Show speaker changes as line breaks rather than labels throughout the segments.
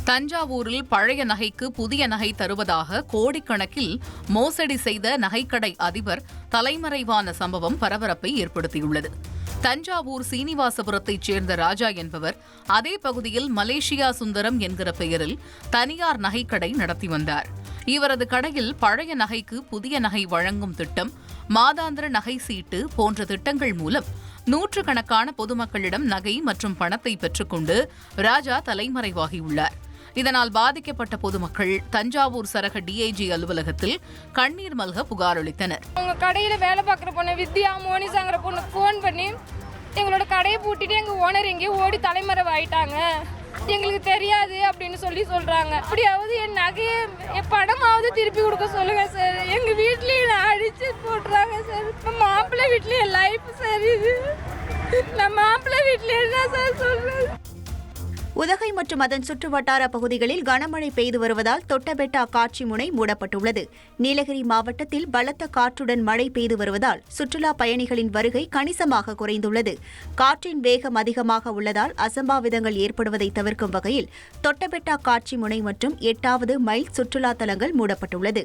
தஞ்சாவூரில் பழைய நகைக்கு புதிய நகை தருவதாக கோடிக்கணக்கில் மோசடி செய்த நகைக்கடை அதிபர் தலைமறைவான சம்பவம் பரபரப்பை ஏற்படுத்தியுள்ளது. தஞ்சாவூர் சீனிவாசபுரத்தைச் சேர்ந்த ராஜா என்பவர் அதே பகுதியில் மலேசியா சுந்தரம் என்கிற பெயரில் தனியார் நகைக்கடை நடத்தி வந்தார். இவரது கடையில் பழைய நகைக்கு புதிய நகை வழங்கும் திட்டம், மாதாந்திர நகை சீட்டு போன்ற திட்டங்கள் மூலம் நூற்றுக்கணக்கான பொதுமக்களிடம் நகை மற்றும் பணத்தை பெற்றுக்கொண்டு ராஜா தலைமறைவாகியுள்ளார். இதனால் பாதிக்கப்பட்ட பொதுமக்கள் தஞ்சாவூர் சரக டிஐஜி அலுவலகத்தில் கண்ணீர் மல்க புகார் அளித்தனர்.
உங்க கடையில வேலை பார்க்குற பொண்ணு வித்யா மோனிசாங்கிற பொண்ணு போன் பண்ணி எங்களோட கடையை பூட்டிட்டு எங்க ஓனர் எங்கேயோ ஓடி தலைமறைவாயிட்டாங்க, எங்களுக்கு தெரியாது அப்படின்னு சொல்றாங்க. அப்படியாவது என் நகையை என் பணமாவது திருப்பி கொடுக்க சொல்லுங்க சார். எங்க வீட்லயும் அடிச்சு போட்டுறாங்க சார். மாப்பிள்ளை வீட்லயும் லைஃப் சார் இது. நான் மாப்பிள்ளை வீட்ல என்ன சார் சொல்றேன்.
உதகை மற்றும் அதன் சுற்றுவட்டார பகுதிகளில் கனமழை பெய்து வருவதால் தொட்டபெட்டா காட்சி முனை மூடப்பட்டுள்ளது. நீலகிரி மாவட்டத்தில் பலத்த காற்றுடன் மழை பெய்து வருவதால் சுற்றுலா பயணிகளின் வருகை கணிசமாக குறைந்துள்ளது. காற்றின் வேகம் அதிகமாக உள்ளதால் அசம்பாவிதங்கள் ஏற்படுவதை தவிர்க்கும் வகையில் தொட்டபெட்டா காட்சி முனை மற்றும் 8வது மைல் சுற்றுலா தலங்கள் மூடப்பட்டுள்ளது.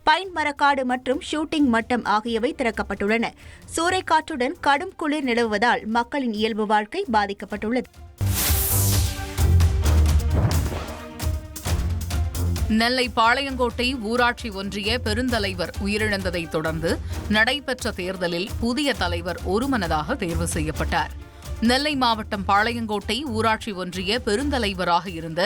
பைன் மரக்காடு மற்றும் ஷூட்டிங் மட்டம் ஆகியவை திறக்கப்பட்டுள்ளன. சூறைக்காற்றுடன் கடும் குளிர் நிலவுவதால் மக்களின் இயல்பு வாழ்க்கை பாதிக்கப்பட்டுள்ளது.
நெல்லை பாளையங்கோட்டை ஊராட்சி ஒன்றிய பெருந்தலைவர் உயிரிழந்ததை தொடர்ந்து நடைபெற்ற தேர்தலில் புதிய தலைவர் ஒருமனதாக தேர்வு செய்யப்பட்டார். நெல்லை மாவட்டம் பாளையங்கோட்டை ஊராட்சி ஒன்றிய பெருந்தலைவராக இருந்த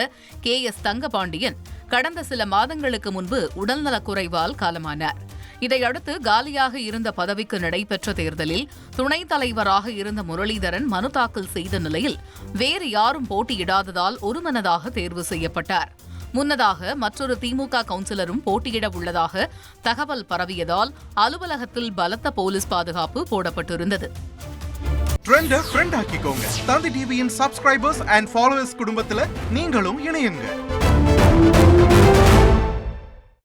KS தங்கபாண்டியன் கடந்த சில மாதங்களுக்கு முன்பு உடல்நலக்குறைவால் காலமானார். இதையடுத்து காலியாக இருந்த பதவிக்கு நடைபெற்ற தேர்தலில் துணைத் தலைவராக இருந்த முரளிதரன் மனு தாக்கல் செய்த நிலையில் வேறு யாரும் போட்டியிடாததால் ஒருமனதாக தேர்வு செய்யப்பட்டார். முன்னதாக மற்றொரு திமுக கவுன்சிலரும் போட்டியிட உள்ளதாக தகவல் பரவியதால் அலுவலகத்தில் பலத்த போலீஸ் பாதுகாப்பு போடப்பட்டிருந்தது.
ஃப்ரெண்ட் ஆக்கிக்கோங்க. தந்தி டிவியின் சப்ஸ்கிரைபர்ஸ் அண்ட் ஃபாலோவர்ஸ் குடும்பத்துல நீங்களும் இணையுங்க.